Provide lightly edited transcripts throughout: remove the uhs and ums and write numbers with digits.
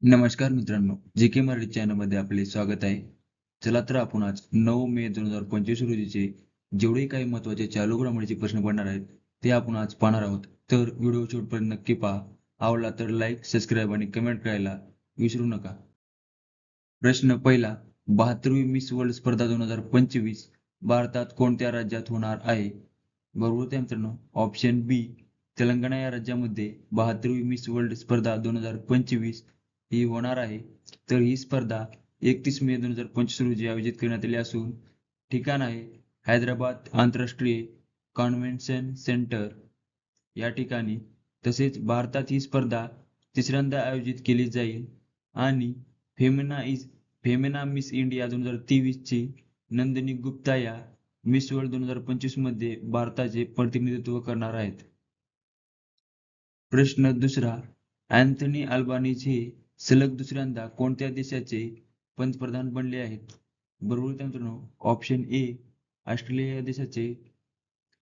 नमस्कार मित्रांनो, जी के मराठी चॅनलमध्ये आपले स्वागत आहे. चला तर आपण आज 9 मे 2025 रोजीचे जेवढे काही महत्त्वाचे चालू घडामोडीचे प्रश्न पडणार आहेत, ते आपण आज पाहणार आहोत. तर व्हिडिओ शेवटपर्यंत नक्की पहा. आवडला तर लाईक, सबस्क्राईब आणि कमेंट करायला विसरू नका. प्रश्न पहिला, 72वी मिस वर्ल्ड स्पर्धा 2025 भारतात कोणत्या राज्यात होणार आहे? बरोबर त्या मित्रांनो. ऑप्शन बी, तेलंगणा या राज्यामध्ये 72वी मिस वर्ल्ड स्पर्धा 2025 ही होणार आहे. तर ही स्पर्धा 31 मे 2025 रोजी आयोजित करण्यात आली असून ठिकाण आहे हैदराबाद आंतरराष्ट्रीय कॉन्व्हेन्शन सेंटर या ठिकाणी. तसेच भारतात ही स्पर्धा तिसऱ्यांदा आयोजित केली जाईल आणि फेमिना मिस इंडिया 2023 ची नंदिनी गुप्ता या मिस वर्ल्ड 2025 मध्ये भारताचे प्रतिनिधित्व करणार आहेत. प्रश्न दुसरा, अँथनी अल्बानीज हे सलग दुसऱ्यांदा कोणत्या देशाचे पंतप्रधान बनले आहेत? बरोबर उत्तर मित्रांनो. ऑप्शन ए, ऑस्ट्रेलिया या देशाचे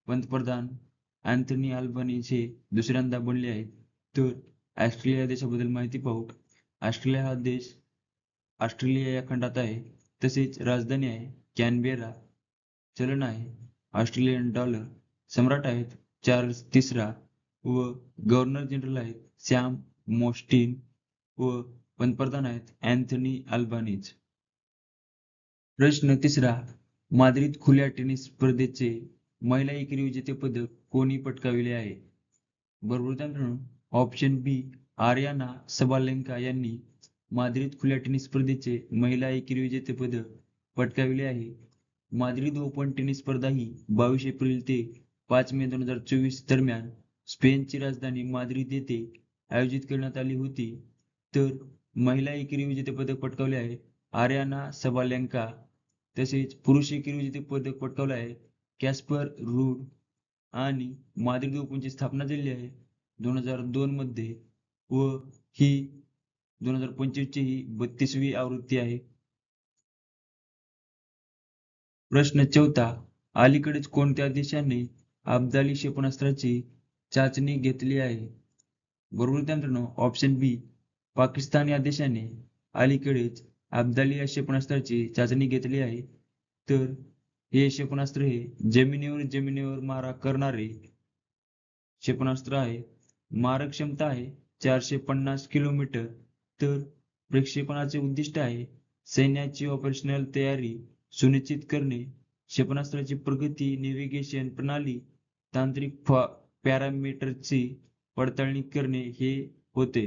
पंतप्रधान अँथनी अल्बानीज हे दुसऱ्यांदा बनले आहेत. तर ऑस्ट्रेलिया या देशाबद्दल माहिती पाहू. ऑस्ट्रेलिया हा देश ऑस्ट्रेलिया या खंडात आहे. तसेच राजधानी आहे कॅनबेरा. चलन आहे ऑस्ट्रेलियन डॉलर. सम्राट आहेत चार्ल्स तिसरा व गव्हर्नर जनरल आहेत सॅम मोस्टिन व पंतप्रधान आहेत अँथनी अल्बानीज. प्रश्न तिसरा, माद्रिद खुल्या टेनिस स्पर्धेचे महिला एकेरी विजेतेपद कोणी पटकाविले आहे? बरोबर उत्तर मित्रांनो. ऑप्शन बी, आर्याना सबालेंका यांनी माद्रिद खुल्या टेनिस स्पर्धेचे महिला एकेरी विजेतेपद पटकाविले आहे. माद्रिद ओपन टेनिस स्पर्धा ही 22 एप्रिल ते 5 मे 2024 दरम्यान स्पेनची राजधानी माद्रिद येथे आयोजित करण्यात आली होती. तर महिला एकेरी विजेतेपद पटकावले आहे आर्याना सबालेंका. तसेच पुरुष एकेरी विजेतेपद पटकावले आहे कॅस्पर रूड. आणि माद्रिद ओपनची स्थापना झाली आहे 2002 मध्ये व ही 2025 ची ही 32वी आवृत्ती आहे. प्रश्न चौथा, अलीकडेच कोणत्या देशाने अब्दाली क्षेपणास्त्राची चाचणी घेतली आहे? बरोबर उत्तर मित्रांनो. ऑप्शन बी, पाकिस्तान या देशाने अलीकडेच अब्दाली या क्षेपणास्त्राची चाचणी घेतली आहे. तर हे क्षेपणास्त्र हे जमिनीवर मारा करणारे क्षेपणास्त्र आहे. मारक क्षमता आहे 450 किलोमीटर. तर प्रक्षेपणाचे उद्दिष्ट आहे सैन्याची ऑपरेशनल तयारी सुनिश्चित करणे, क्षेपणास्त्राची प्रगती, नेव्हिगेशन प्रणाली, तांत्रिक पॅरामीटरची पडताळणी करणे हे होते.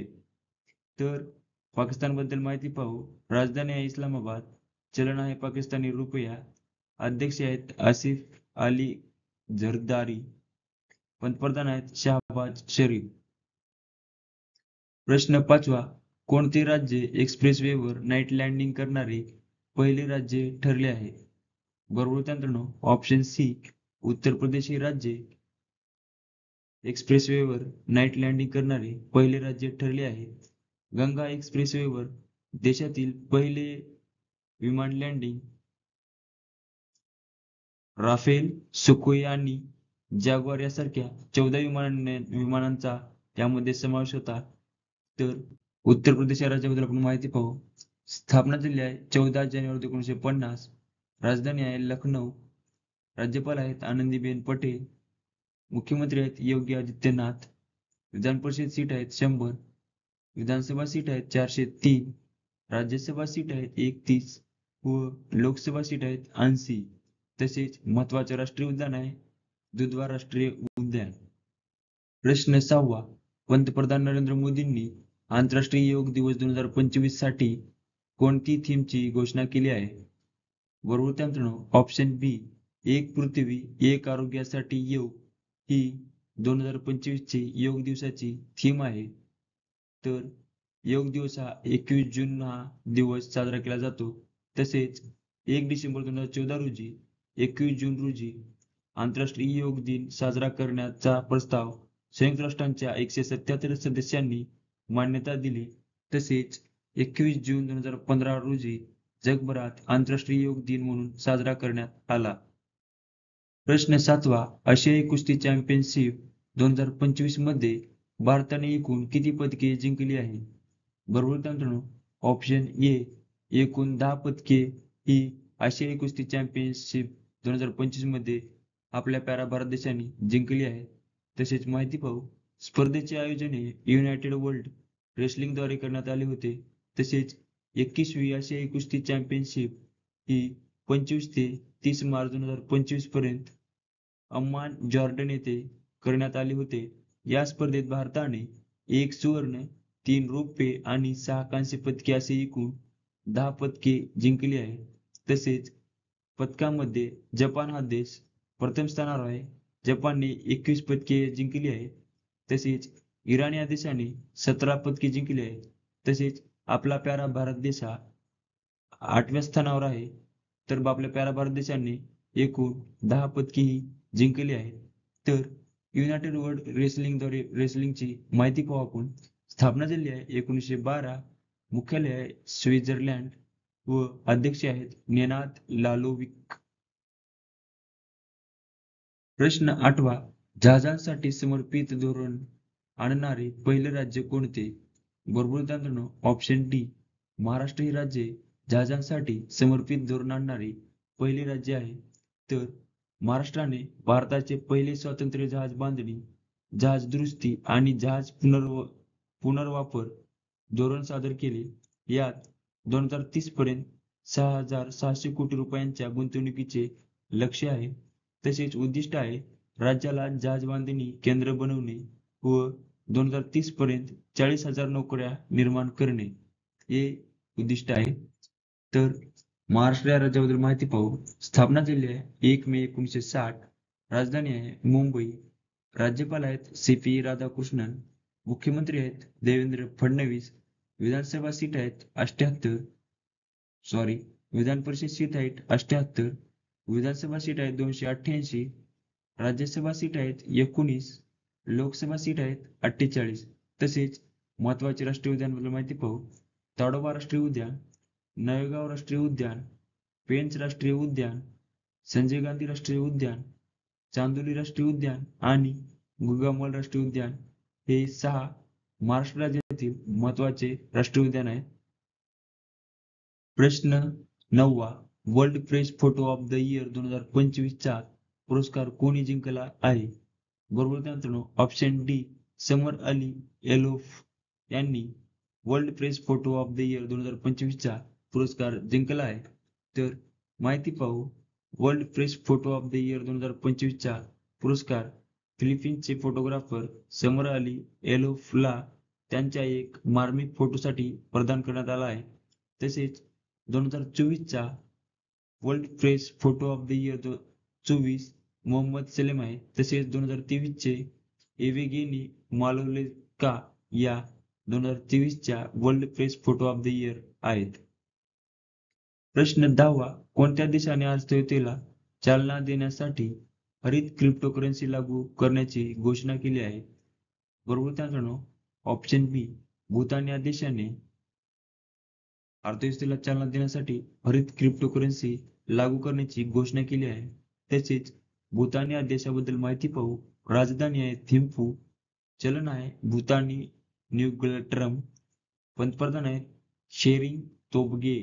तर पाकिस्तानबद्दल माहिती पाहू. राजधानी आहे इस्लामाबाद. चलन आहे पाकिस्तानी रुपया. अध्यक्ष आहेत आसिफ अली झरदारी. पंतप्रधान आहेत शहबाज शरीफ. प्रश्न पाचवा, कोणते राज्य एक्सप्रेसवेवर नाईट लँडिंग करणारे पहिले राज्य ठरले आहे? बरोबर उत्तर मित्रांनो. ऑप्शन सी, उत्तर प्रदेश हे राज्य एक्सप्रेसवेवर नाईट लँडिंग करणारे पहिले राज्य ठरले आहे. गंगा एक्सप्रेसवेवर देशातील पहिले विमान लँडिंग राफेल, सुखोई आणि जॅग्वार यासारख्या 14 विमानांचा त्यामध्ये समावेश होता. तर उत्तर प्रदेश या राज्याबद्दल आपण माहिती पाहू. स्थापना झाली आहे 14 जानेवारी 1950. राजधानी आहे लखनौ. राज्यपाल आहेत आनंदीबेन पटेल. मुख्यमंत्री आहेत योगी आदित्यनाथ. विधान परिषद सीट आहेत 100. विधानसभा सीट आहेत 403. राज्यसभा सीट आहेत 31 व लोकसभा सीट आहेत 80. तसेच महत्वाचे राष्ट्रीय उद्यान आहे दुधवा राष्ट्रीय उद्यान. प्रश्न सहावा, पंतप्रधान नरेंद्र मोदींनी आंतरराष्ट्रीय योग दिवस 2025 साठी कोणती थीमची घोषणा केली आहे? बरोबर उत्तर मित्रांनो. ऑप्शन बी, एक पृथ्वी एक आरोग्यासाठी योग ही 2025 ची योग दिवसाची थीम आहे. तर योग दिवस हा 21 जून हा दिवस साजरा केला जातो. तसेच 1 डिसेंबर 2014 रोजी 21 जून रोजी आंतरराष्ट्रीय योग दिन साजरा करण्याचा प्रस्ताव संयुक्त राष्ट्रांच्या 177 सदस्यांनी मान्यता दिली. तसेच 21 जून 2015 रोजी जगभरात आंतरराष्ट्रीय योग दिन म्हणून साजरा करण्यात आला. प्रश्न सातवा, आशियाई कुस्ती चॅम्पियनशिप 2025 मध्ये भारताने एकूण किती पदके जिंकली आहे? बरोबर मित्रांनो, ऑप्शन ए एकूण 10 पदके ही आशियाई कुस्ती चॅम्पियनशिप 2025 मध्ये आपल्या प्यारा भारत देशाने जिंकली आहे. तसेच माहिती पाहू, स्पर्धेचे आयोजन हे युनायटेड वर्ल्ड रेसलिंगद्वारे करण्यात आले होते. तसेच 21वी आशियाई कुस्ती चॅम्पियनशिप ही 25 ते 30 मार्च 2025 पर्यंत अम्मान, जॉर्डन येथे करण्यात आले होते. या स्पर्धेत भारताने 1 सुवर्ण, 3 रौप्य आणि 6 कांस्य पदके असे एकूण 10 पदके जिंकली आहे. तसेच पदकांमध्ये जपान हा देश प्रथम स्थानावर आहे. जपानने 21 पदके जिंकली आहे. तसेच इराण या देशाने 17 पदके जिंकली आहेत. तसेच आपला प्यारा भारत देश हा 8व्या स्थानावर आहे. तर आपल्या प्यारा भारत देशाने एकूण 10 पदकेही जिंकली आहेत. तर युनायटेड वर्ल्ड रेसलिंगद्वारे रेसलिंगची माहिती पाहू आपण. स्थापना झाली आहे 1912. मुख्यालय आहे स्वित्झर्लंड व अध्यक्ष आहेत नेनात लालोविक. प्रश्न 8वा, जहाजांसाठी समर्पित धोरण आणणारे पहिले राज्य कोणते? बरोबर मित्रांनो, ऑप्शन डी महाराष्ट्र हे राज्य जहाजांसाठी समर्पित धोरण आणणारे पहिले राज्य आहे. तर महाराष्ट्राने भारताचे पहिले स्वातंत्र्य जहाज बांधणी, जहाज दुरुस्ती आणि जहाज पुनर्वापर धोरण सादर केले. यात 2030 पर्यंत 6,600 कोटी रुपयांच्या गुंतवणुकीचे लक्ष्य आहे. तसेच उद्दिष्ट आहे राज्याला जहाज बांधणी केंद्र बनवणे व 2030 पर्यंत 40,000 नोकऱ्या निर्माण करणे हे उद्दिष्ट आहे. तर महाराष्ट्र या राज्याबद्दल माहिती पाहू. स्थापना झाली आहे 1 मे 1960. राजधानी आहे मुंबई. राज्यपाल आहेत सी.पी. राधाकृष्णन. मुख्यमंत्री आहेत देवेंद्र फडणवीस. विधानसभा सीट आहेत 78. विधान परिषद सीट आहेत 78. विधानसभा सीट आहेत 288. राज्यसभा सीट आहेत 19. लोकसभा सीट आहेत 48. तसेच महत्वाचे राष्ट्रीय उद्यानाबद्दल माहिती पाहू. ताडोबा राष्ट्रीय उद्यान, नळेगाव राष्ट्रीय उद्यान, पेंच राष्ट्रीय उद्यान, संजय गांधी राष्ट्रीय उद्यान, चांदोली राष्ट्रीय उद्यान आणि गुगामल राष्ट्रीय उद्यान हे 6 महाराष्ट्र राज्यातील महत्वाचे राष्ट्रीय उद्यान आहेत. प्रश्न 9वा, world press photo of the year 2025 चा पुरस्कार कोणी जिंकला आहे? बरोबर मित्रांनो, option D Samar Ali Elouf यांनी world press photo of the year 2025 चा पुरस्कार जिंकला आहे. तर माहिती पाहू. World press photo of the year 2025 चा पुरस्कार फिलिपिन्सचे फोटोग्राफर समर अली एलोफला त्यांच्या एक मार्मिक फोटोसाठी प्रदान करण्यात आला आहे. तसेच 2024 चा world press photo of the year 24 Mohammed Salem आहे. तसेच 2023 चे एवेगेनी मालोलेका या 2023 च्या world press photo of the year आहेत. प्रश्न 10वा, कोणत्या देशाने अर्थव्यवस्थेला चालना देण्यासाठी हरित क्रिप्टोकरन्सी लागू करण्याची घोषणा केली आहे? बरोबर मित्रांनो, ऑप्शन बी भूतान या देशाने अर्थव्यवस्थेला चालना देण्यासाठी हरित क्रिप्टोकरन्सी लागू करण्याची घोषणा केली आहे. तसेच भूतान या देशाबद्दल माहिती पाहू. राजधानी आहे थिम्पू. चलन आहे भूतानी न्यूग्लट्रम. पंतप्रधान आहेत शेरिंग तोबगे.